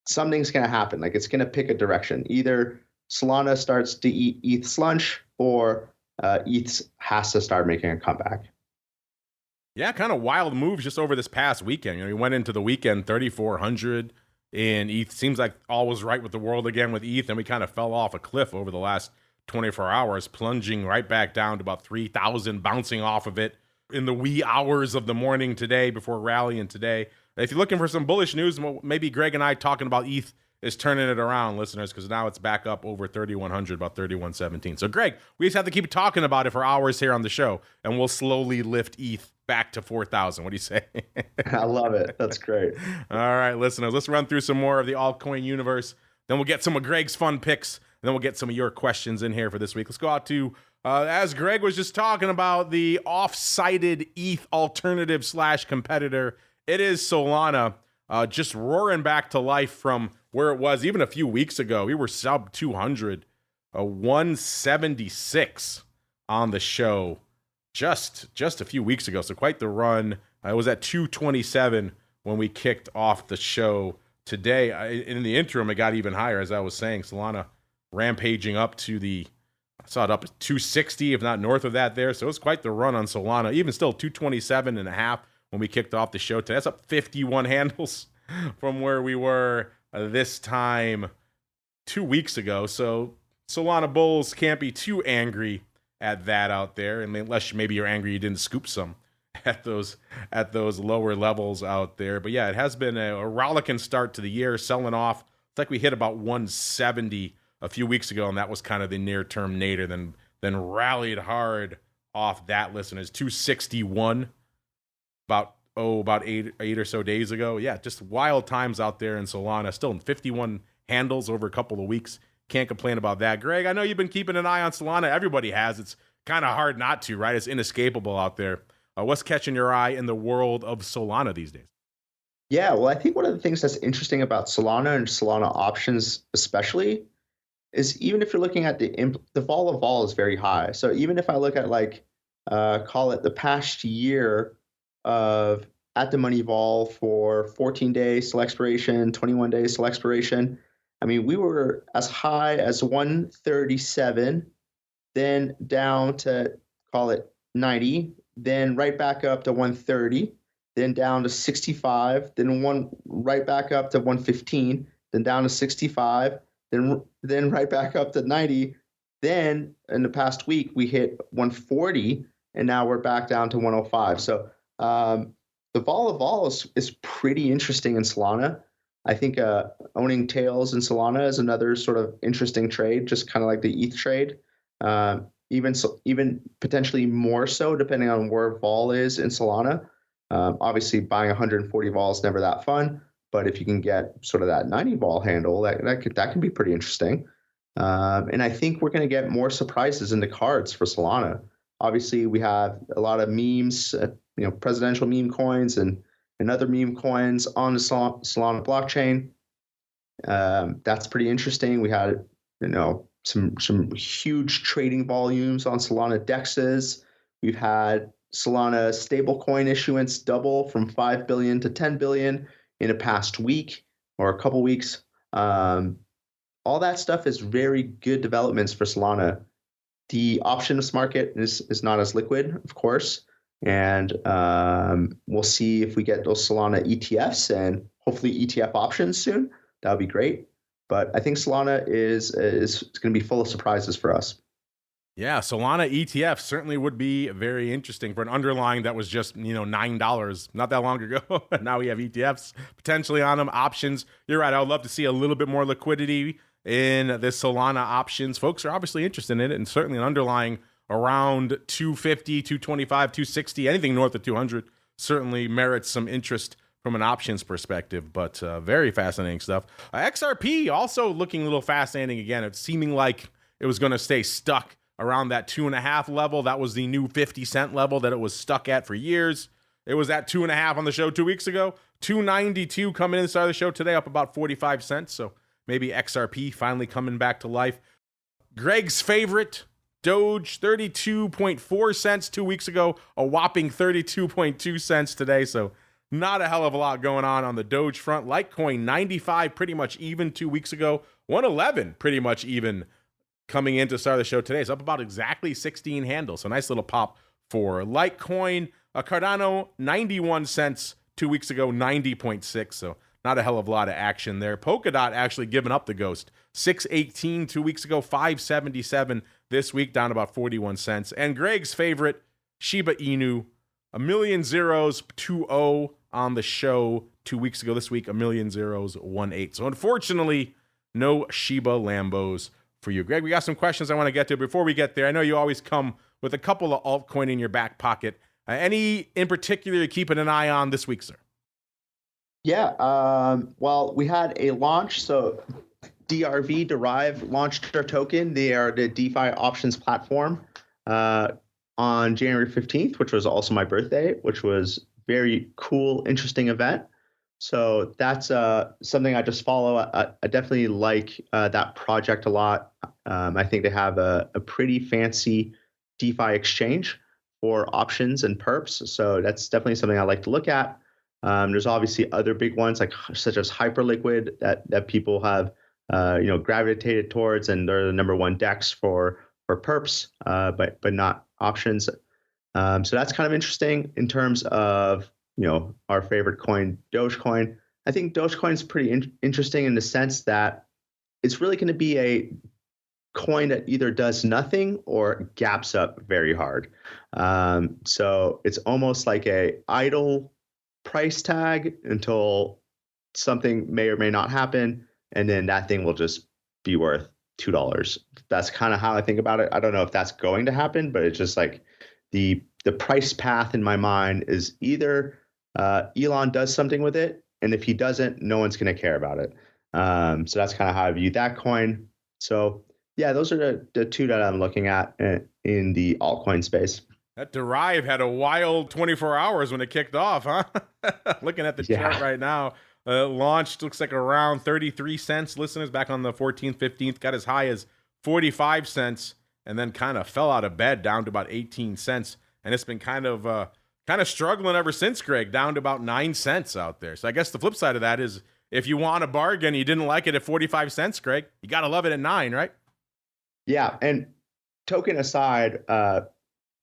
something's going to happen. Like it's going to pick a direction. Either Solana starts to eat ETH's lunch or ETH has to start making a comeback. Yeah, kind of wild moves just over this past weekend. You went into the weekend 3,400 in ETH. Seems like all was right with the world again with ETH, and we kind of fell off a cliff over the last 24 hours, plunging right back down to about 3,000, bouncing off of it in the wee hours of the morning today before rallying today. If you're looking for some bullish news, maybe Greg and I talking about ETH is turning it around, listeners, because now it's back up over 3,100, about 3,117. So, Greg, we just have to keep talking about it for hours here on the show, and we'll slowly lift ETH back to 4,000. What do you say? I love it. That's great. All right, listeners, let's run through some more of the altcoin universe. Then we'll get some of Greg's fun picks, and then we'll get some of your questions in here for this week. Let's go out to, as Greg was just talking about, the off-sided ETH alternative / competitor. It is Solana, just roaring back to life from where it was even a few weeks ago. We were sub 200, 176 on the show just a few weeks ago. So quite the run. It was at 227 when we kicked off the show today. In the interim, it got even higher, as I was saying. Solana rampaging up to I saw it up at 260, if not north of that there. So it was quite the run on Solana. Even still, 227.5 when we kicked off the show today. That's up 51 handles from where we were this time 2 weeks ago. So Solana bulls can't be too angry at that out there, and unless maybe you're angry you didn't scoop some at those lower levels out there. But yeah, it has been a rollicking start to the year, selling off. It's like we hit about 170 a few weeks ago, and that was kind of the near-term nadir. Then rallied hard off that list, and it's 261 about 8 or so days ago. Yeah, just wild times out there in Solana. Still in 51 handles over a couple of weeks. Can't complain about that. Greg, I know you've been keeping an eye on Solana. Everybody has. It's kind of hard not to, right? It's inescapable out there. What's catching your eye in the world of Solana these days? Yeah, well, I think one of the things that's interesting about Solana and Solana options especially is even if you're looking at the vol of vol is very high. So even if I look at call it the past year of at the money vol for 14 days till expiration, 21 days till expiration, I mean, we were as high as 137, then down to call it 90, then right back up to 130, then down to 65, then right back up to 115, then down to 65, then right back up to 90. Then in the past week we hit 140, and now we're back down to 105. So the vol of vol is pretty interesting in Solana. I think owning tails in Solana is another sort of interesting trade, just kind of like the ETH trade. even potentially more so, depending on where vol is in Solana. Obviously, buying 140 vol is never that fun, but if you can get sort of that 90 vol handle, that can be pretty interesting. And I think we're going to get more surprises in the cards for Solana. Obviously, we have a lot of memes, presidential meme coins and other meme coins on the Solana blockchain. That's pretty interesting. We had, some huge trading volumes on Solana dexes. We've had Solana stablecoin issuance double from 5 billion to 10 billion in a past week or a couple weeks. All that stuff is very good developments for Solana. The options market is not as liquid, of course, and we'll see if we get those Solana ETFs and hopefully ETF options soon. That would be great. But I think Solana is going to be full of surprises for us. Yeah, Solana ETF certainly would be very interesting for an underlying that was just, $9 not that long ago. Now we have ETFs potentially on them, options. You're right. I would love to see a little bit more liquidity in this Solana options. Folks are obviously interested in it, and certainly an underlying around 250, 225, 260, anything north of 200 certainly merits some interest from an options perspective, but very fascinating stuff. XRP also looking a little fascinating again. It's seeming like it was going to stay stuck around that 2.5 level. That was the new 50-cent level that it was stuck at for years. It was at 2.5 on the show 2 weeks ago. 292 coming in the start of the show today, up about 45 cents. So maybe XRP finally coming back to life. Greg's favorite, Doge, 32.4 cents 2 weeks ago, a whopping 32.2 cents today. So not a hell of a lot going on the Doge front. Litecoin, 95, pretty much even 2 weeks ago. 111, pretty much even coming into start of the show today. It's up about exactly 16 handles. So nice little pop for Litecoin. Cardano, 91 cents 2 weeks ago, 90.6. So not a hell of a lot of action there. Polkadot actually giving up the ghost. 618 2 weeks ago, 577 this week, down about 41 cents. And Greg's favorite, Shiba Inu, a million zeros, 2-0 on the show 2 weeks ago. This week, a million zeros, 1-8. So unfortunately, no Shiba Lambos for you. Greg, we got some questions I want to get to. Before we get there, I know you always come with a couple of altcoin in your back pocket. Any in particular you're keeping an eye on this week, sir? Yeah, well, we had a launch. So DRV, Derive, launched their token. They are the DeFi options platform on January 15th, which was also my birthday, which was very cool, interesting event. So that's something I just follow. I definitely like that project a lot. I think they have a pretty fancy DeFi exchange for options and perps. So that's definitely something I like to look at. There's obviously other big ones such as Hyperliquid that people have gravitated towards, and they're the number one DEX for perps, but not options. So that's kind of interesting in terms of our favorite coin, Dogecoin. I think Dogecoin is pretty interesting in the sense that it's really going to be a coin that either does nothing or gaps up very hard. So it's almost like a idle price tag until something may or may not happen, and then that thing will just be worth $2. That's kind of how I think about it. I don't know if that's going to happen, but it's just like the price path in my mind is either Elon does something with it, and if he doesn't, no one's going to care about it. So that's kind of how I view that coin. So yeah, those are the two that I'm looking at in the altcoin space. That Derive had a wild 24 hours when it kicked off, huh? Looking at the chart right now, launched, looks like around 33 cents. Listeners, back on the 14th, 15th, got as high as 45 cents, and then kind of fell out of bed down to about 18 cents. And it's been kind of struggling ever since, Greg, down to about 9 cents out there. So I guess the flip side of that is if you want a bargain, you didn't like it at 45 cents, Greg, you got to love it at 9, right? Yeah, and token aside,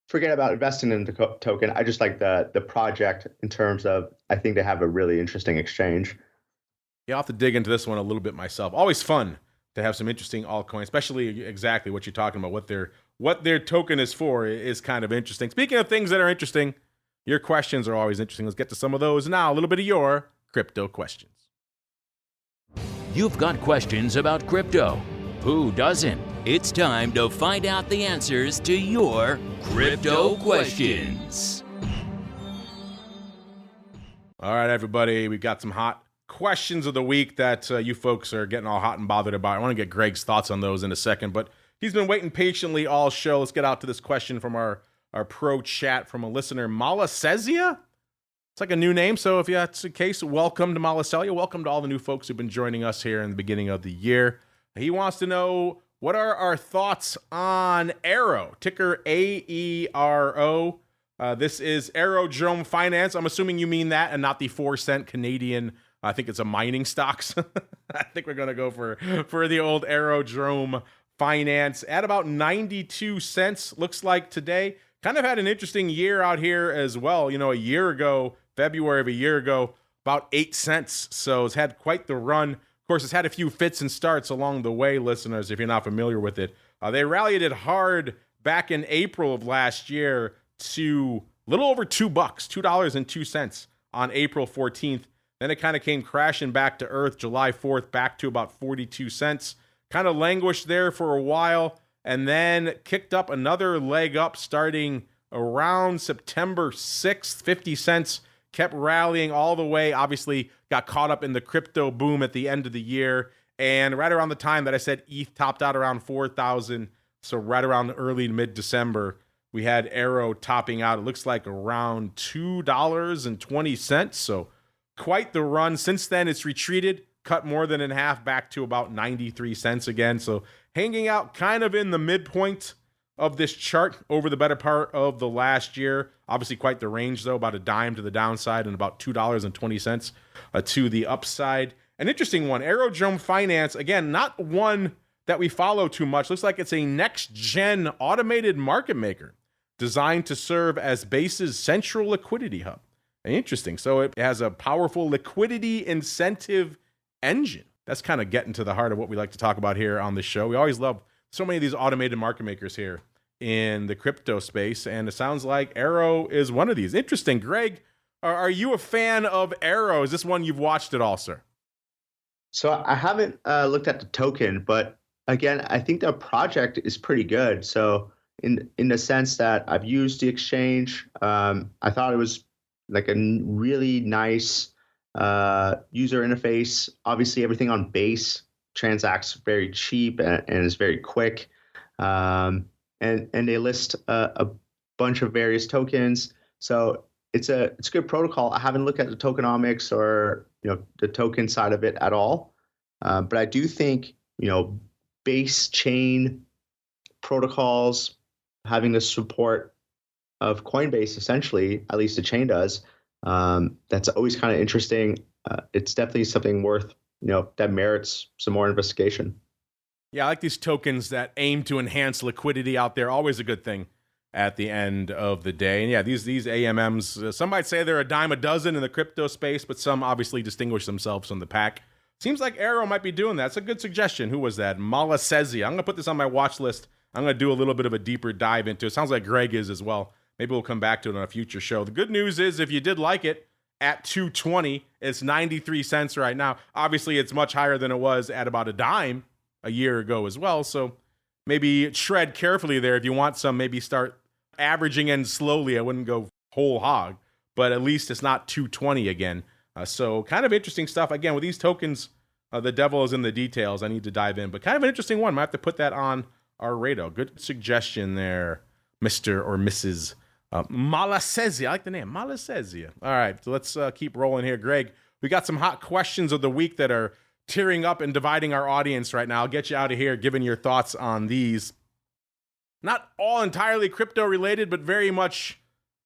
forget about investing in the token. I just like the project in terms of, I think they have a really interesting exchange. Yeah, I'll have to dig into this one a little bit myself. Always fun to have some interesting altcoins, especially exactly what you're talking about. What their token is for is kind of interesting. Speaking of things that are interesting, your questions are always interesting. Let's get to some of those now. A little bit of your crypto questions. You've got questions about crypto. Who doesn't? It's time to find out the answers to your crypto questions. All right, everybody, we've got some hot questions of the week that you folks are getting all hot and bothered about. I want to get Greg's thoughts on those in a second, but he's been waiting patiently all show. Let's get out to this question from our pro chat from a listener, Malasesia. It's like a new name, so if that's the case, welcome to Malasesia. Welcome to all the new folks who've been joining us here in the beginning of the year. He wants to know, what are our thoughts on AERO, ticker AERO? This is Aerodrome Finance. I'm assuming you mean that and not the 4-cent Canadian. I think it's a mining stocks. I think we're going to go for the old Aerodrome Finance at about 92 cents. Looks like today kind of had an interesting year out here as well. You know, a year ago, February of a year ago, about 8 cents. So it's had quite the run. Of course, it's had a few fits and starts along the way, listeners, if you're not familiar with it. They rallied it hard back in April of last year to a little over $2, $2.02 on April 14th. Then it kind of came crashing back to earth July 4th, back to about 42 cents. Kind of languished there for a while, and then kicked up another leg up starting around September 6th, 50 cents. Kept rallying all the way, obviously got caught up in the crypto boom at the end of the year. And right around the time that I said ETH topped out around 4,000, so right around early to mid-December, we had AERO topping out, it looks like around $2.20. So quite the run. Since then, it's retreated, cut more than in half back to about 93 cents again. So hanging out kind of in the midpoint of this chart over the better part of the last year. Obviously quite the range, though, about a dime to the downside and about $2.20 to the upside. An interesting one, Aerodrome Finance, again, not one that we follow too much. Looks like it's a next-gen automated market maker designed to serve as Base's central liquidity hub. Interesting. So it has a powerful liquidity incentive engine. That's kind of getting to the heart of what we like to talk about here on the show. We always love so many of these automated market makers here in the crypto space, and it sounds like AERO is one of these. Interesting. Greg, are you a fan of AERO? Is this one you've watched at all, sir? So I haven't looked at the token, but again, I think the project is pretty good. So in the sense that I've used the exchange, I thought it was like a really nice user interface. Obviously, everything on Base transacts very cheap and is very quick. And they list a bunch of various tokens. So it's a good protocol. I haven't looked at the tokenomics or the token side of it at all. But I do think Base chain protocols having the support of Coinbase, essentially, at least the chain does. That's always kind of interesting. It's definitely something worth, that merits some more investigation. Yeah, I like these tokens that aim to enhance liquidity out there. Always a good thing at the end of the day. And yeah, these AMMs, some might say they're a dime a dozen in the crypto space, but some obviously distinguish themselves from the pack. Seems like AERO might be doing that. That's a good suggestion. Who was that? Malasesia. I'm going to put this on my watch list. I'm going to do a little bit of a deeper dive into it. Sounds like Greg is as well. Maybe we'll come back to it on a future show. The good news is if you did like it at $2.20, it's 93 cents right now. Obviously, it's much higher than it was at about a dime a year ago as well. So maybe tread carefully there. If you want some, maybe start averaging in slowly. I wouldn't go whole hog, but at least it's not $2.20 again. So kind of interesting stuff. Again, with these tokens, the devil is in the details. I need to dive in, but kind of an interesting one. Might have to put that on our radar. Good suggestion there, Mr. or Mrs. Malasesia. I like the name, Malasesia. All right, so let's keep rolling here. Greg, we got some hot questions of the week that are tearing up and dividing our audience right now. I'll get you out of here giving your thoughts on these. Not all entirely crypto related, but very much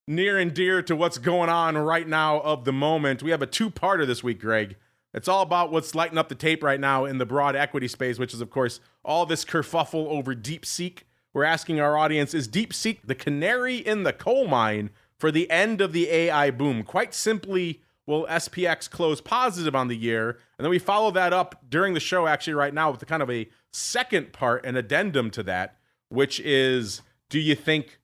near and dear to what's going on right now of the moment. We have a two-parter this week, Greg. It's all about what's lighting up the tape right now in the broad equity space, which is, of course, all this kerfuffle over DeepSeek. We're asking our audience, is DeepSeek the canary in the coal mine for the end of the AI boom? Quite simply, will SPX close positive on the year? And then we follow that up during the show, actually, right now, with kind of a second part, an addendum to that, which is, do you think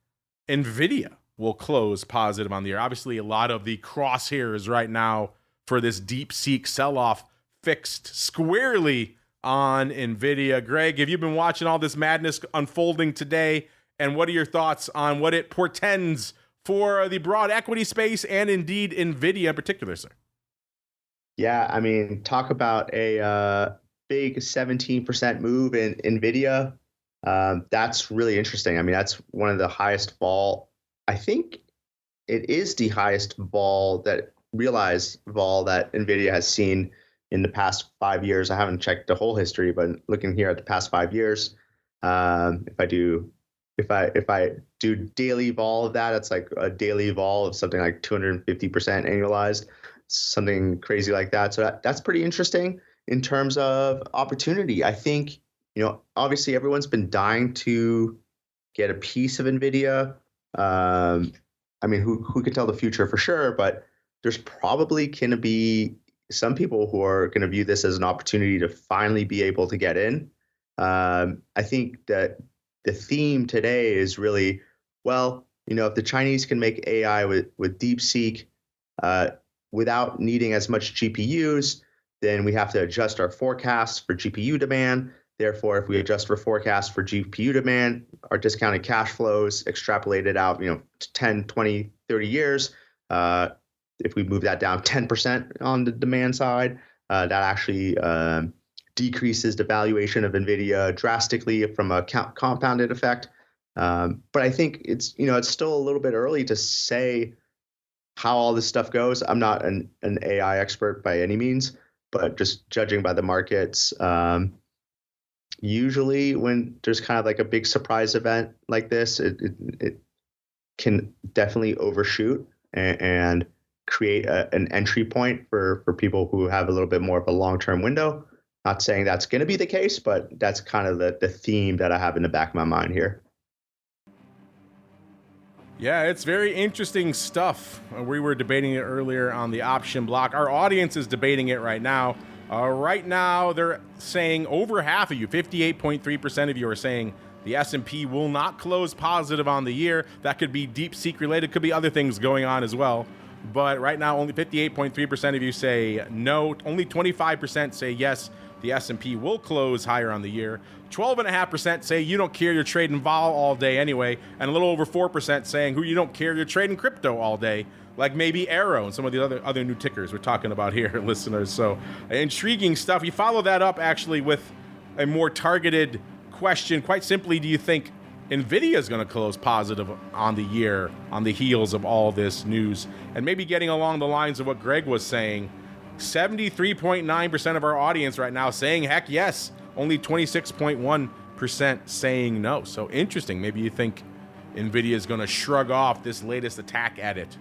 NVIDIA will close positive on the year? Obviously, a lot of the crosshairs right now for this DeepSeek sell-off fixed squarely on NVIDIA. Greg, have you been watching all this madness unfolding today? And what are your thoughts on what it portends for the broad equity space and indeed NVIDIA in particular, sir? Yeah, I mean, talk about a big 17% move in NVIDIA. That's really interesting. I mean, that's one of the highest vol. I think it is the highest realized vol that NVIDIA has seen in the past 5 years. I haven't checked the whole history, but looking here at the past 5 years, if I do daily vol of that, it's like a daily vol of something like 250% annualized, something crazy like that. So that's pretty interesting in terms of opportunity. I think, obviously everyone's been dying to get a piece of NVIDIA. I mean, who can tell the future for sure, but there's probably going to be some people who are going to view this as an opportunity to finally be able to get in. I think that the theme today is really, well, if the Chinese can make AI with DeepSeek without needing as much GPUs, then we have to adjust our forecasts for GPU demand. Therefore, if we adjust for forecasts for GPU demand, our discounted cash flows extrapolated out, 10, 20, 30 years, if we move that down 10% on the demand side, that actually decreases the valuation of NVIDIA drastically from a compounded effect. But I think it's still a little bit early to say how all this stuff goes. I'm not an AI expert by any means, but just judging by the markets, usually when there's kind of like a big surprise event like this, it can definitely overshoot and create an entry point for people who have a little bit more of a long-term window. Not saying that's going to be the case, but that's kind of the theme that I have in the back of my mind here. Yeah, it's very interesting stuff. We were debating it earlier on the option block. Our audience is debating it right now. Right now, they're saying over half of you, 58.3% of you are saying the S&P will not close positive on the year. That could be DeepSeek related, could be other things going on as well. But right now, only 58.3% of you say no. Only 25% say yes, the S&P will close higher on the year. 12.5% say you don't care, you're trading vol all day anyway. And a little over 4% saying you don't care, you're trading crypto all day. Like maybe AERO and some of the other new tickers we're talking about here, listeners. So intriguing stuff. You follow that up actually with a more targeted question. Quite simply, do you think NVIDIA is going to close positive on the year on the heels of all this news? And maybe getting along the lines of what Greg was saying, 73.9% of our audience right now saying heck yes, only 26.1% saying no. So interesting. Maybe you think NVIDIA is going to shrug off this latest attack at it.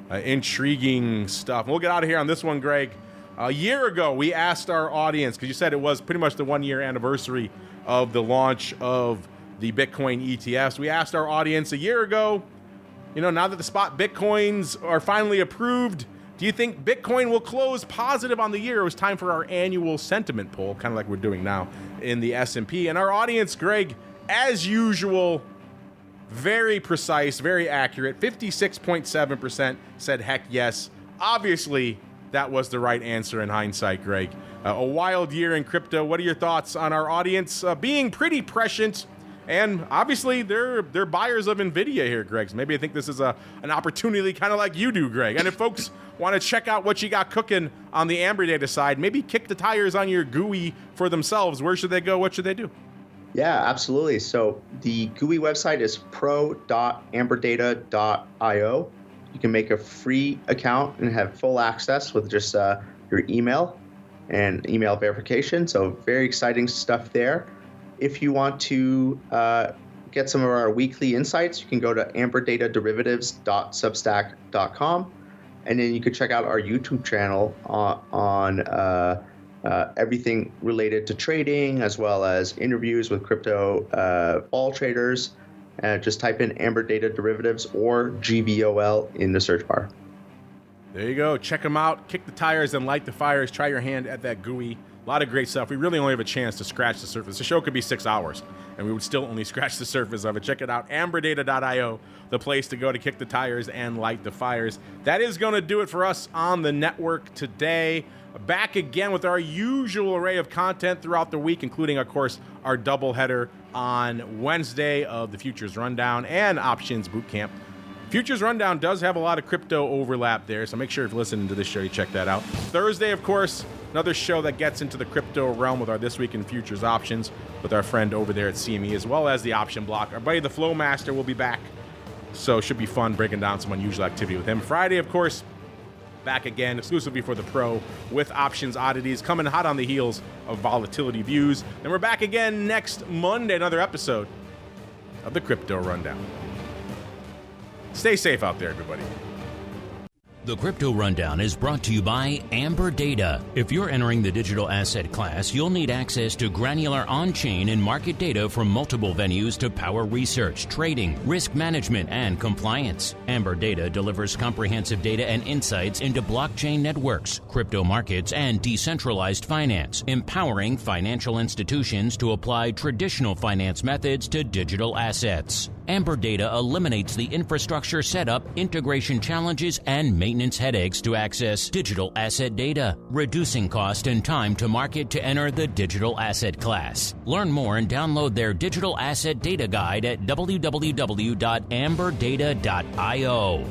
Intriguing stuff. We'll get out of here on this one, Greg. A year ago, we asked our audience, because you said it was pretty much the 1-year anniversary of the launch of the Bitcoin ETFs. We asked our audience a year ago, now that the spot Bitcoins are finally approved, do you think Bitcoin will close positive on the year? It was time for our annual sentiment poll, kind of like we're doing now in the S&P. And our audience, Greg, as usual, very precise, very accurate. 56.7% said heck yes. Obviously, that was the right answer in hindsight, Greg. A wild year in crypto. What are your thoughts on our audience being pretty prescient? And obviously, they're buyers of NVIDIA here, Greg. So maybe I think this is an opportunity kind of like you do, Greg. And if folks want to check out what you got cooking on the Amberdata side, maybe kick the tires on your GUI for themselves. Where should they go? What should they do? Yeah, absolutely. So the GUI website is pro.amberdata.io. You can make a free account and have full access with just your email and email verification. So very exciting stuff there. If you want to get some of our weekly insights, you can go to amberDataDerivatives.substack.com. And then you can check out our YouTube channel on everything related to trading, as well as interviews with crypto vol traders. Just type in Amberdata Derivatives or GVOL in the search bar. There you go. Check them out. Kick the tires and light the fires. Try your hand at that GUI. A lot of great stuff. We really only have a chance to scratch the surface. The show could be 6 hours, and we would still only scratch the surface of it. Check it out. Amberdata.io, the place to go to kick the tires and light the fires. That is going to do it for us on the network today. back again with our usual array of content throughout the week, including, of course, our doubleheader on Wednesday of the Futures Rundown and Options Bootcamp. Futures Rundown does have a lot of crypto overlap there, so make sure if you're listening to this show, you check that out. Thursday, of course, another show that gets into the crypto realm with our This Week in Futures Options with our friend over there at CME, as well as the Option Block. Our buddy, the Flow Master, will be back, so it should be fun breaking down some unusual activity with him. Friday, of course, back again exclusively for the pro with Options Oddities, coming hot on the heels of Volatility Views. Then we're back again next Monday, another episode of the Crypto Rundown. Stay safe out there, everybody. The Crypto Rundown is brought to you by Amberdata. If you're entering the digital asset class, you'll need access to granular on-chain and market data from multiple venues to power research, trading, risk management, and compliance. Amberdata delivers comprehensive data and insights into blockchain networks, crypto markets, and decentralized finance, empowering financial institutions to apply traditional finance methods to digital assets. Amberdata eliminates the infrastructure setup, integration challenges, and maintenance headaches to access digital asset data, reducing cost and time to market to enter the digital asset class. Learn more and download their digital asset data guide at www.amberdata.io.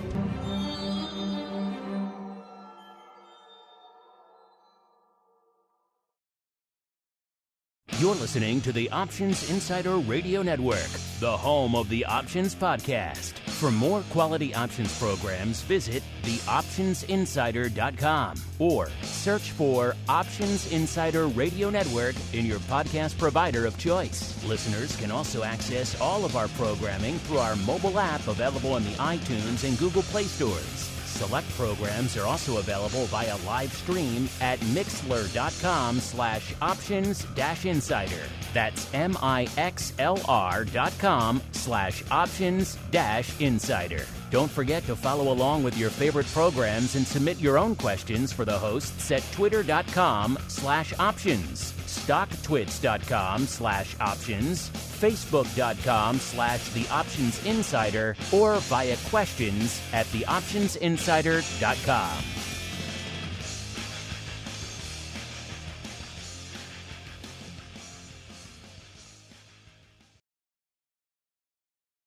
You're listening to the Options Insider Radio Network, the home of the Options Podcast. For more quality options programs, visit theoptionsinsider.com or search for Options Insider Radio Network in your podcast provider of choice. Listeners can also access all of our programming through our mobile app available in the iTunes and Google Play stores. Select programs are also available via live stream at mixlr.com/options-insider. That's mixlr.com/options-insider. Don't forget to follow along with your favorite programs and submit your own questions for the hosts at twitter.com/options, stocktwits.com/options, facebook.com/theoptionsinsider, or via questions@theoptionsinsider.com.